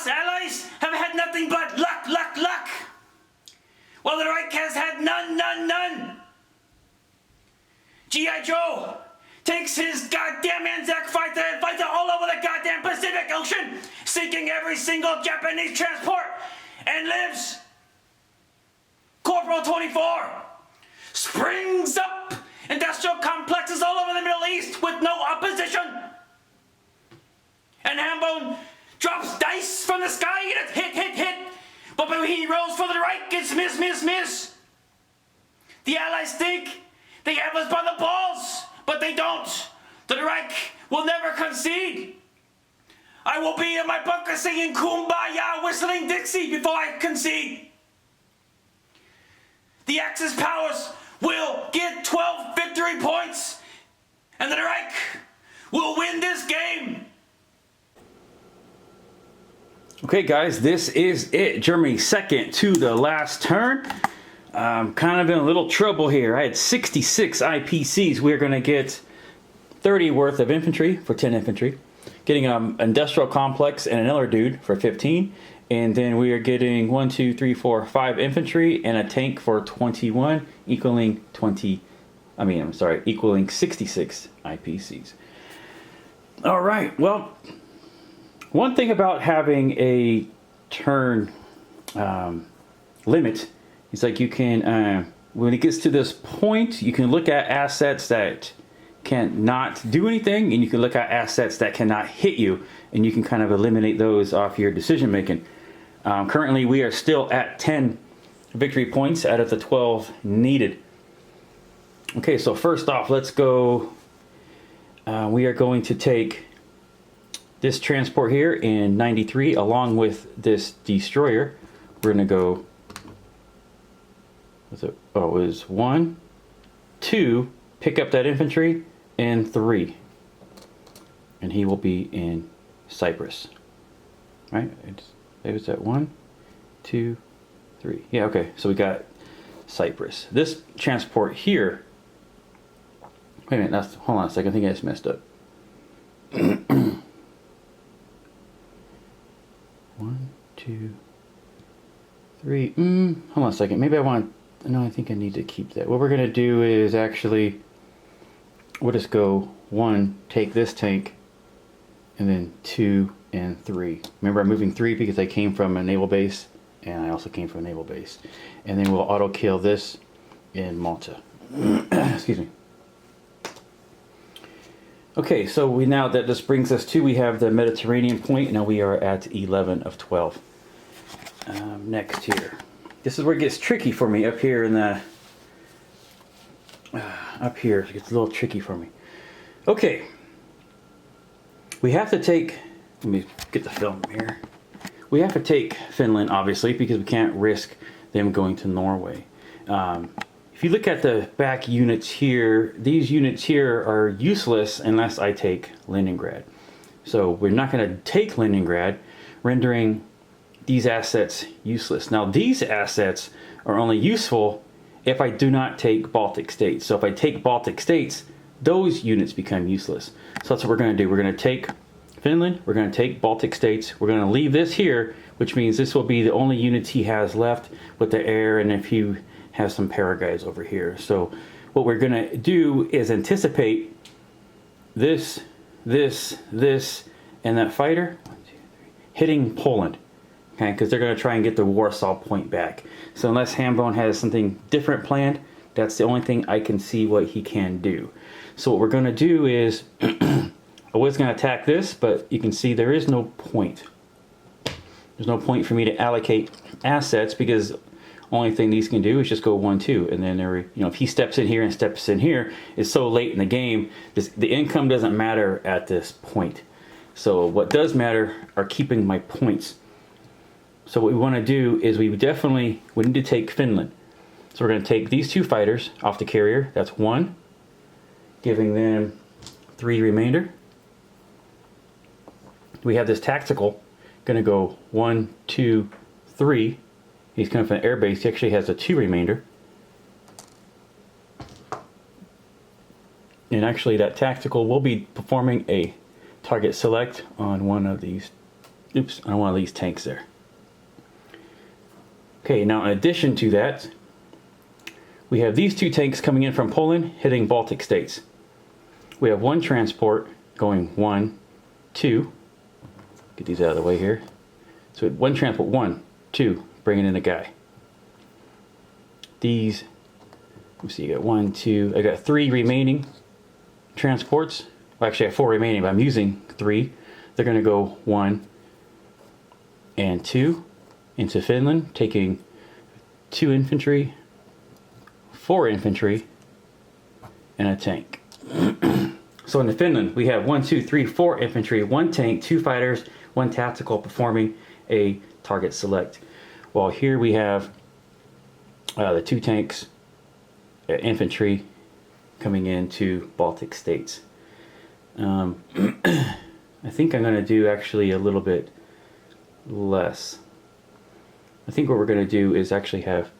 allies have had nothing but luck, luck, luck, while the Reich has had none, none, none. G.I. Joe takes his goddamn Anzac fighter and fights all over the goddamn Pacific Ocean, sinking every single Japanese transport, and lives. Corporal 24 springs up industrial complexes all over the Middle East with no opposition. And Hambone drops dice from the sky and it's hit, hit, hit. But when he rolls for the Reich, it's miss, miss, miss. The Allies think they have us by the balls, but they don't. The Reich will never concede. I will be in my bunker singing Kumbaya, whistling Dixie before I concede. The Axis powers will get 12 victory points, and the Reich will win this game. Okay, guys, this is it. Germany second to the last turn. Kind of in a little trouble here. I had 66 IPCs. We're going to get 30 worth of infantry for 10 infantry. Getting an industrial complex and another dude for 15. And then we are getting 1, 2, 3, 4, 5 infantry and a tank for 21, equaling equaling 66 IPCs. All right, well, one thing about having a turn limit is like you can, when it gets to this point, you can look at assets that cannot do anything, and you can look at assets that cannot hit you, and you can kind of eliminate those off your decision making. Currently, we are still at 10 victory points out of the 12 needed. Okay, so first off, let's go. We are going to take this transport here in 93 along with this destroyer. We're going to go. It was 1, 2, pick up that infantry, and 3. And he will be in Cyprus. Right? It was at 1, 2, 3. Yeah, okay. So we got Cyprus. This transport here. Wait a minute. Hold on a second. I think I just messed up. 1, 2, 3. Hold on a second. Maybe I want. No, I think I need to keep that. What we're gonna do is actually, we'll just go 1, take this tank, and then 2 and 3. Remember, I'm moving 3 because I came from a naval base, and I also came from a naval base. And then we'll auto kill this in Malta. Excuse me. Okay, so now that this brings us to, we have the Mediterranean point. Now we are at 11 of 12. Next here. This is where it gets tricky for me up here in the... up here, it gets a little tricky for me. Okay. We have to take... Let me get the film here. We have to take Finland, obviously, because we can't risk them going to Norway. If you look at the back units here, these units here are useless unless I take Leningrad. So we're not going to take Leningrad, rendering these assets useless. Now these assets are only useful if I do not take Baltic states. So if I take Baltic states, those units become useless. So that's what we're going to do. We're going to take Finland, we're going to take Baltic states, we're going to leave this here, which means this will be the only units he has left with the air, and if he has some para guys over here. So what we're going to do is anticipate this, and that fighter 1, 2, 3, hitting Poland. Okay, because they're going to try and get the Warsaw point back. So unless Hambone has something different planned, that's the only thing I can see what he can do. So what we're going to do is, I was going to attack this, but you can see there is no point. There's no point for me to allocate assets, because only thing these can do is just go 1, 2, and then if he steps in here and steps in here, it's so late in the game, the income doesn't matter at this point. So what does matter are keeping my points. So what we want to do is we need to take Finland. So we're going to take these 2 fighters off the carrier. That's 1, giving them 3 remainder. We have this tactical, going to go 1, 2, 3. He's coming from an air base. He actually has a 2 remainder. And actually that tactical will be performing a target select on one of these Oops, I don't want these tanks there. Okay, now in addition to that, we have these 2 tanks coming in from Poland, hitting Baltic states. We have 1 transport going 1, 2. Get these out of the way here. So we have 1 transport, 1, 2, bringing in a guy. These, let's see, you got 1, 2, I got 3 remaining transports. Well, actually I have 4 remaining, but I'm using 3. They're gonna go 1 and 2 into Finland, taking 2 infantry, 4 infantry, and a tank. So in Finland, we have 1, 2, 3, 4 infantry, 1 tank, 2 fighters, 1 tactical performing a target select. While here we have the 2 tanks, infantry coming into Baltic states. I think I'm going to do actually a little bit less. I think what we're going to do is actually have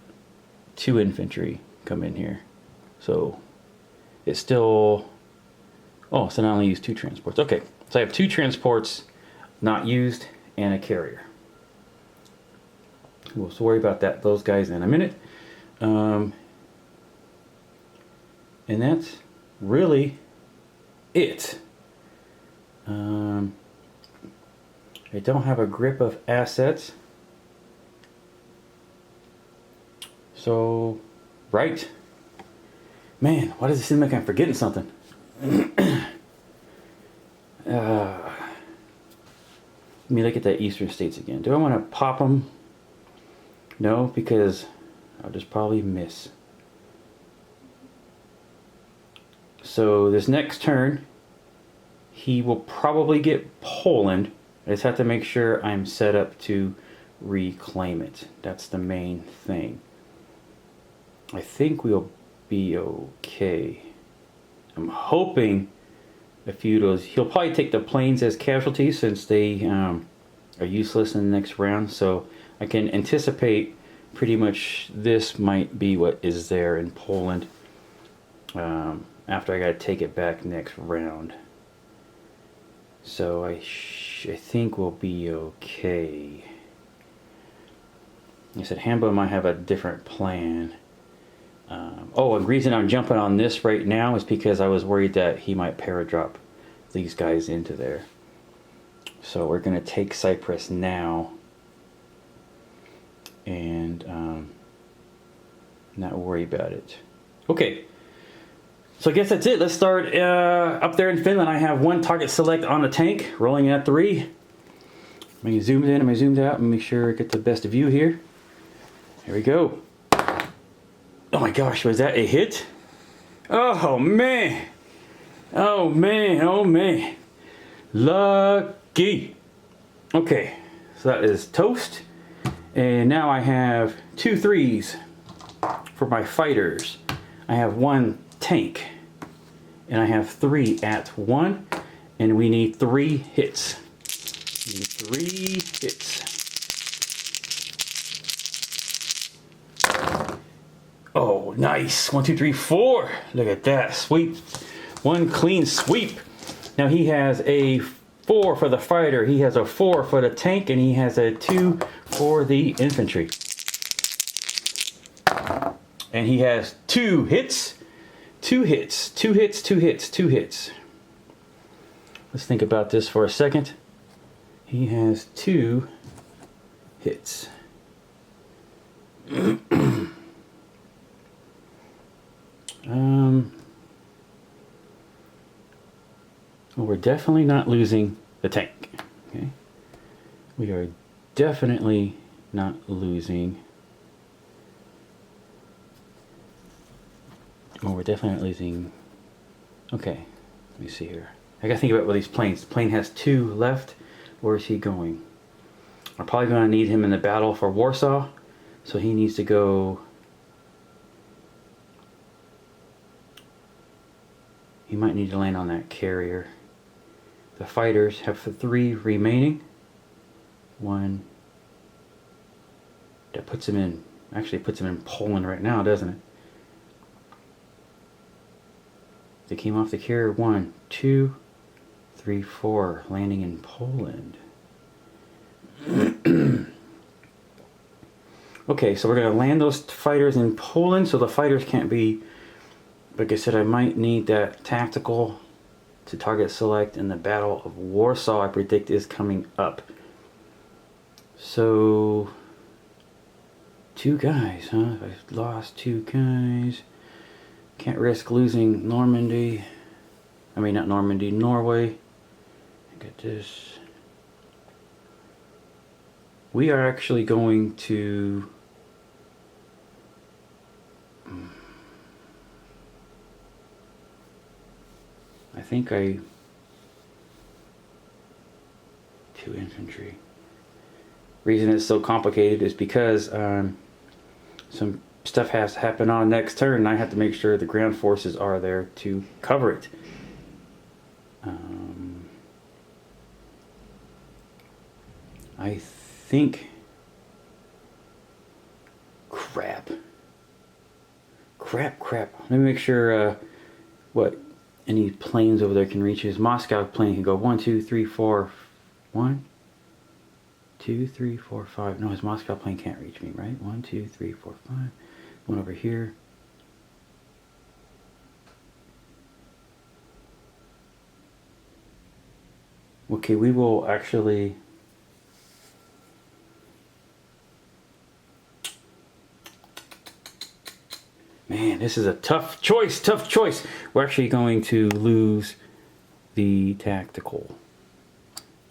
2 infantry come in here. So it's still, oh, so I only use 2 transports. Okay, so I have 2 transports not used and a carrier. We'll worry about those guys in a minute. And that's really it. I don't have a grip of assets. So, right. Man, why does it seem like I'm forgetting something? Let me look at the eastern states again. Do I want to pop them? No, because I'll just probably miss. So this next turn, he will probably get Poland. I just have to make sure I'm set up to reclaim it. That's the main thing. I think we'll be okay. I'm hoping a few of those, he'll probably take the planes as casualties since they are useless in the next round. So I can anticipate pretty much this might be what is there in Poland after I gotta take it back next round. So I think we'll be okay. I said Hambo might have a different plan. Oh, and the reason I'm jumping on this right now is because I was worried that he might paradrop these guys into there. So we're going to take Cyprus now and not worry about it. Okay, so I guess that's it. Let's start up there in Finland. I have 1 target select on the tank, rolling at 3. Am I zoomed in? Am I zoomed out? Make sure I get the best view here. Here we go. Oh my gosh, was that a hit? Oh man. Oh man, oh man. Lucky. Okay, so that is toast. And now I have 2 3s for my fighters. I have 1 tank. And I have 3 at 1. And we need 3 hits. We need 3 hits. Oh, nice. 1, 2, 3, 4. Look at that. Sweep. 1 clean sweep. Now he has a 4 for the fighter. He has a 4 for the tank. And he has a 2 for the infantry. And he has 2 hits. 2 hits. 2 hits. 2 hits. 2 hits. Let's think about this for a second. He has 2 hits. Well, we're definitely not losing the tank. Okay, we are definitely not losing. Well, we're definitely not losing. Okay, let me see here. I gotta think about what these planes. The plane has 2 left. Where is he going? I'm probably gonna need him in the battle for Warsaw, so he needs to go. He might need to land on that carrier. The fighters have 3 remaining. 1. That puts him in, actually puts him in Poland right now, doesn't it? They came off the carrier. 1, 2, 3, 4, landing in Poland. Okay, so we're going to land those fighters in Poland, so the fighters can't be... Like I said, I might need that tactical to target select, and the Battle of Warsaw I predict is coming up. So... 2 guys, huh? I've lost 2 guys. Can't risk losing Normandy. I mean, not Normandy, Norway. Get this. We are actually going to... I think 2 infantry. Reason it's so complicated is because some stuff has to happen on next turn, and I have to make sure the ground forces are there to cover it. I think... Crap. Let me make sure what any planes over there can reach. His Moscow plane can go 1, 2, 3, 4. 1, 2, 3, 4, 5. No, his Moscow plane can't reach me, right? 1, 2, 3, 4, 5. One over here. Okay, we will actually... Man, this is a tough choice. We're actually going to lose the tactical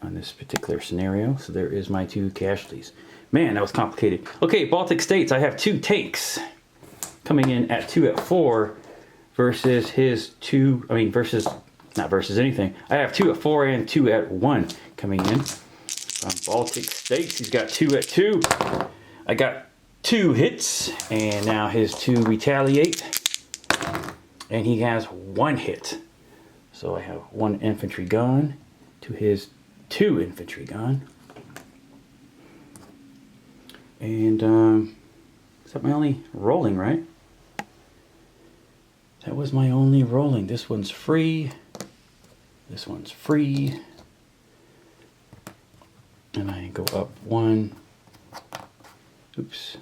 on this particular scenario. So there is my 2 casualties. Man, that was complicated. Okay, Baltic States, I have 2 tanks coming in at 2 at 4 versus his 2, not versus anything. I have 2 at 4 and 2 at 1 coming in. From Baltic States, he's got 2 at 2. I got 2 hits, and now his 2 retaliate, and he has 1 hit. So I have 1 infantry gun to his 2 infantry gun. And is that my only rolling, right? That was my only rolling. This one's free. This one's free. And I go up 1. Oops.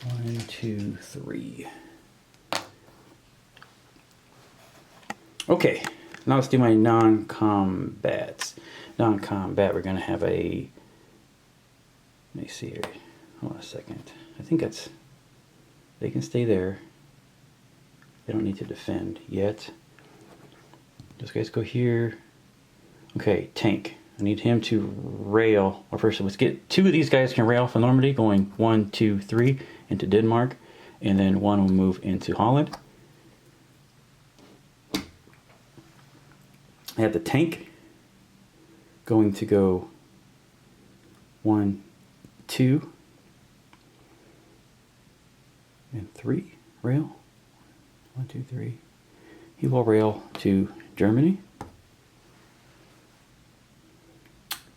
1, 2, 3. Okay, now let's do my non-combats. Non-combat, we're going to have a... Let me see here. Hold on a second. I think that's... They can stay there. They don't need to defend yet. Those guys go here. Okay, tank. I need him to rail. Or first, let's get 2 of these guys can rail from Normandy, going 1, 2, 3 into Denmark, and then 1 will move into Holland. I have the tank going to go 1, 2, and 3 rail. 1, 2, 3. He will rail to Germany.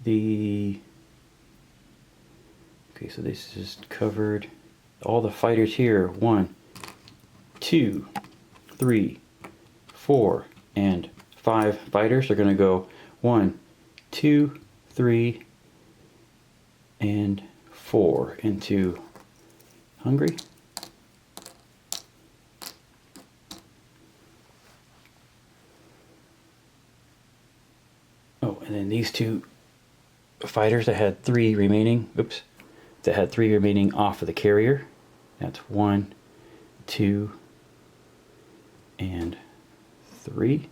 Okay, so this is covered. All the fighters here, 1, 2, 3, 4, and 5 fighters are going to go 1, 2, 3, and 4 into Hungary. Oh, and then these 2 fighters that had 3 remaining, that had 3 remaining off of the carrier. That's 1, 2, and 3.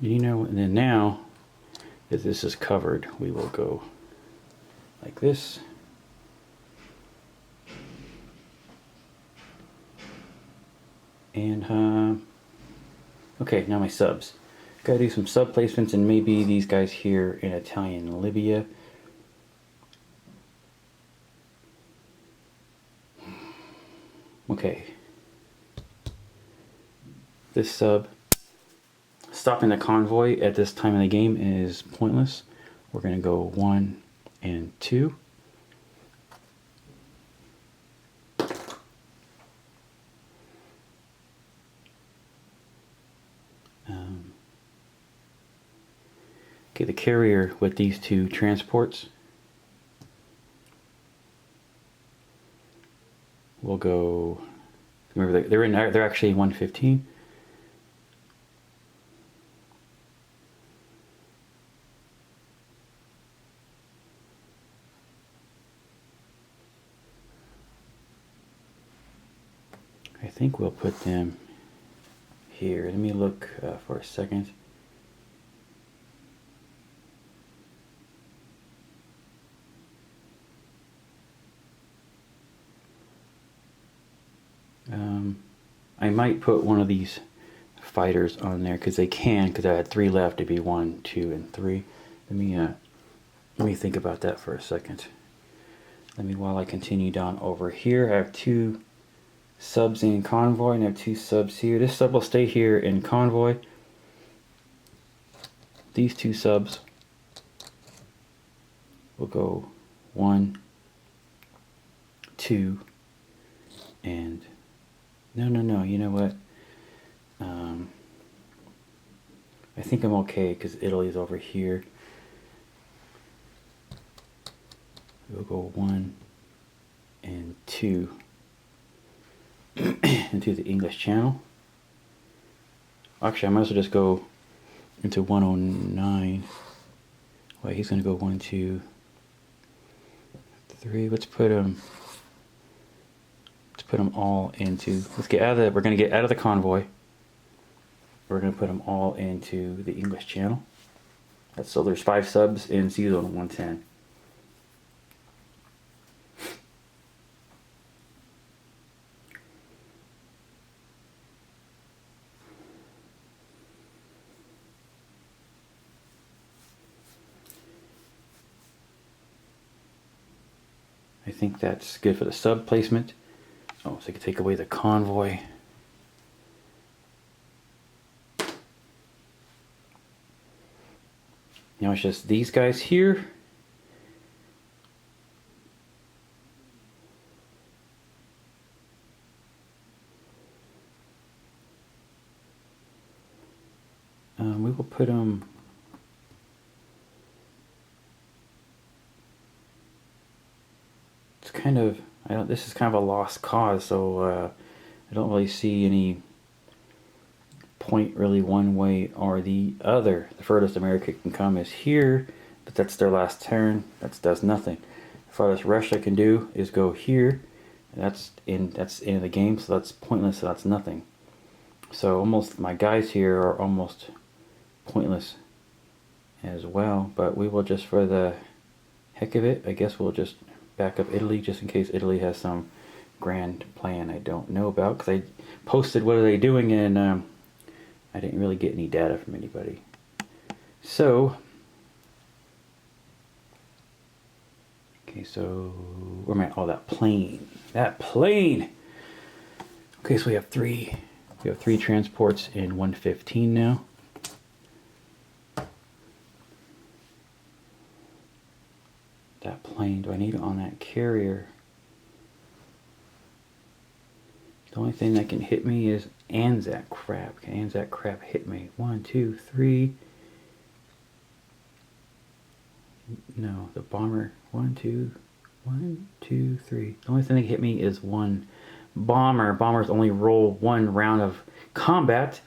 And then now that this is covered, we will go like this. And okay, now my subs. Gotta do some sub placements, and maybe these guys here in Italian Libya. Okay. This sub, stopping the convoy at this time in the game is pointless. We're gonna go 1 and 2. Okay, the carrier with these two transports will go. Remember, they're actually 115. I think we'll put them here. Let me look for a second. I might put one of these fighters on there because they can, because I had 3 left. It'd be 1, 2, and 3. Let me think about that for a second. While I continue down over here, I have 2 subs in convoy and I have 2 subs here. This sub will stay here in convoy. These 2 subs will go 1, 2, and no, you know what? I think I'm okay because Italy's over here. We'll go 1 and 2 into the English Channel. Actually, I might as well just go into 109. Wait, he's gonna go 1, 2, 3. Let's put him all into. Let's get out of the. We're gonna get out of the convoy. We're gonna put them all into the English Channel. So there's 5 subs in C Zone 110. I think that's good for the sub placement. Oh, so I can take away the convoy. Now it's just these guys here. We will put them. It's kind of. This is kind of a lost cause, so I don't really see any point really one way or the other. The furthest America can come is here, but that's their last turn. That does nothing. The farthest Russia can do is go here. And that's in the game, so that's pointless. So that's nothing. So almost my guys here are almost pointless as well. But we will just, for the heck of it, I guess we'll just back up Italy just in case Italy has some grand plan I don't know about, because I posted what are they doing and I didn't really get any data from anybody. So okay, so where am I? Oh, that plane. Okay, so we have 3 transports in 115 now. That plane, do I need it on that carrier? The only thing that can hit me is Anzac crab. Can Anzac crab hit me? 1, 2, 3. No, the bomber. 1, 2, 3. The only thing that can hit me is 1 bomber. Bombers only roll 1 round of combat,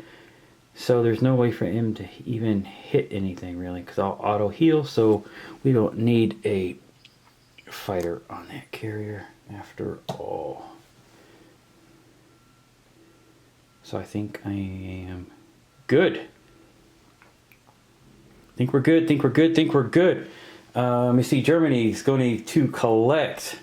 so there's no way for him to even hit anything really, because I'll auto heal. So we don't need a fighter on that carrier after all. So I think I am good. Think we're good. Let me see, Germany's going to collect.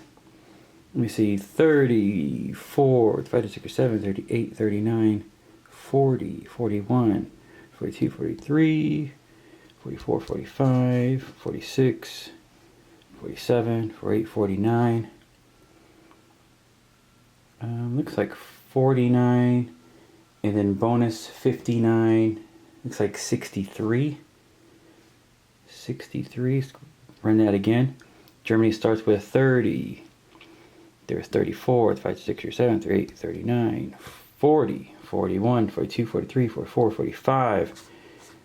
Let me see, 34, 5, 6, 7, 38, 39, 40, 41, 42, 43, 44, 45, 46, 47, 48, 49. Looks like 49. And then bonus 59, looks like 63. 63, run that again. Germany starts with 30. There's 34, 5, 6, 7, 38, 39, 40, 41, 42, 43, 44, 45,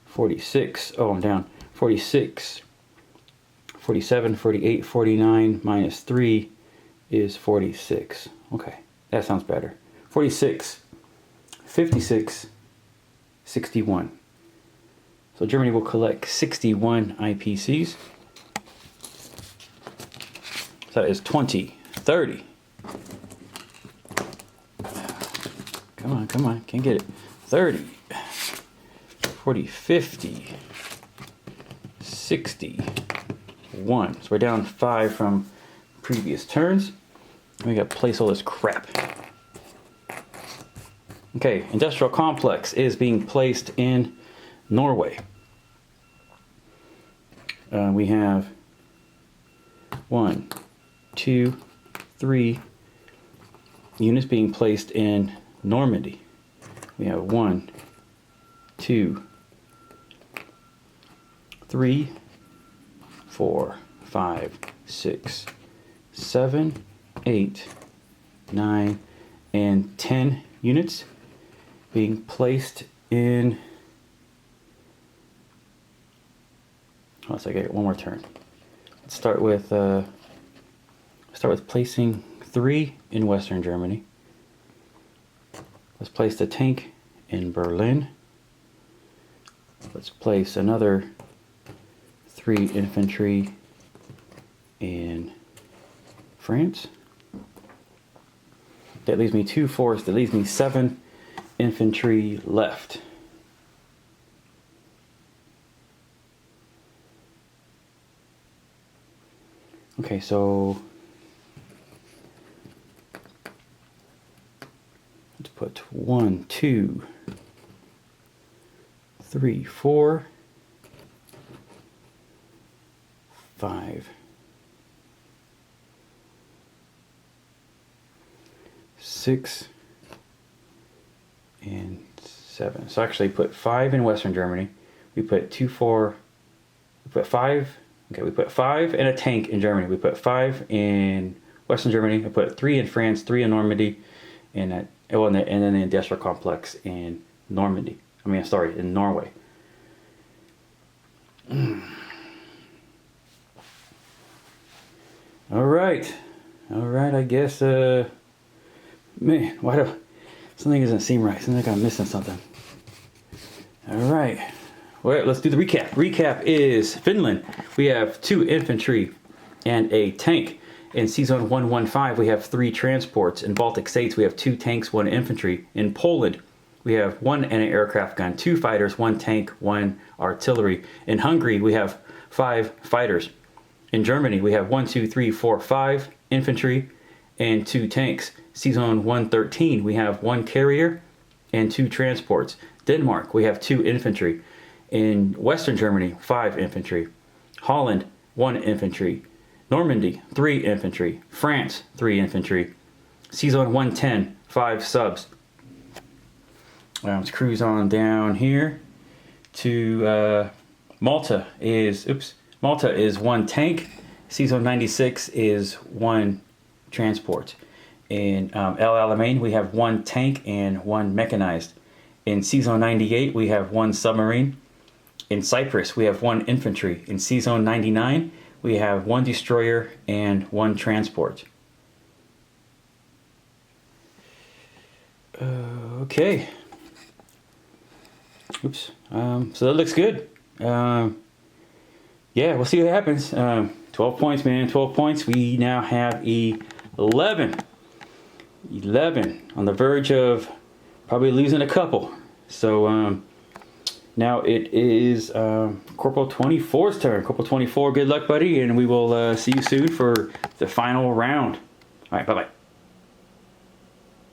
46. Oh, I'm down. 46, 47, 48, 49 minus 3 is 46. Okay, that sounds better. 46, 56, 61. So Germany will collect 61 IPCs. So that is 20, 30. Come on, can't get it. 30, 40, 50, 61. So we're down 5 from previous turns. We got to place all this crap. Okay, industrial complex is being placed in Norway. We have 1, 2, 3 units being placed in Normandy. We have 1, 2, 3, 4, 5, 6, 7, 8, 9, and 10 units being placed in. Oh, so I get one more turn. Let's start with placing 3 in Western Germany. Let's place the tank in Berlin. Let's place another 3 infantry in France. That leaves me 2 force. That leaves me 7 infantry left. Okay, so let's put 1, 2, 3, 4, 5, 6, and 7. So actually put 5 in Western Germany. We put 2, 4, we put 5. Okay, we put 5 and a tank in Germany. We put 5 in Western Germany. I put 3 in France, 3 in Normandy, and then the industrial complex in Normandy. In Norway. All right. I guess. Man, why do something doesn't seem right? Seems like I'm missing something. All right. Well, let's do the recap. Recap is Finland. We have 2 infantry and a tank. In Season 115, we have 3 transports. In Baltic States, we have 2 tanks, 1 infantry. In Poland, we have 1 anti-aircraft gun, 2 fighters, 1 tank, 1 artillery. In Hungary, we have 5 fighters. In Germany, we have 1, 2, 3, 4, 5 infantry and 2 tanks. Season 113, we have 1 carrier and 2 transports. Denmark, we have 2 infantry. In Western Germany, 5 infantry. Holland, 1 infantry. Normandy, 3 infantry. France, 3 infantry. Season 110, 5 subs. Let's cruise on down here to Malta is 1 tank. Season 96 is 1 transport. In El Alamein, we have 1 tank and 1 mechanized. In Season 98, we have 1 submarine. In Cyprus, we have 1 infantry. In Season 99, we have 1 destroyer and 1 transport. Okay. Oops. So that looks good. Yeah, we'll see what happens. 12 points, man. 12 points. We now have 11. 11. On the verge of probably losing a couple. So, now it is Corporal 24's turn. Corporal 24, good luck, buddy, and we will see you soon for the final round. All right, bye-bye.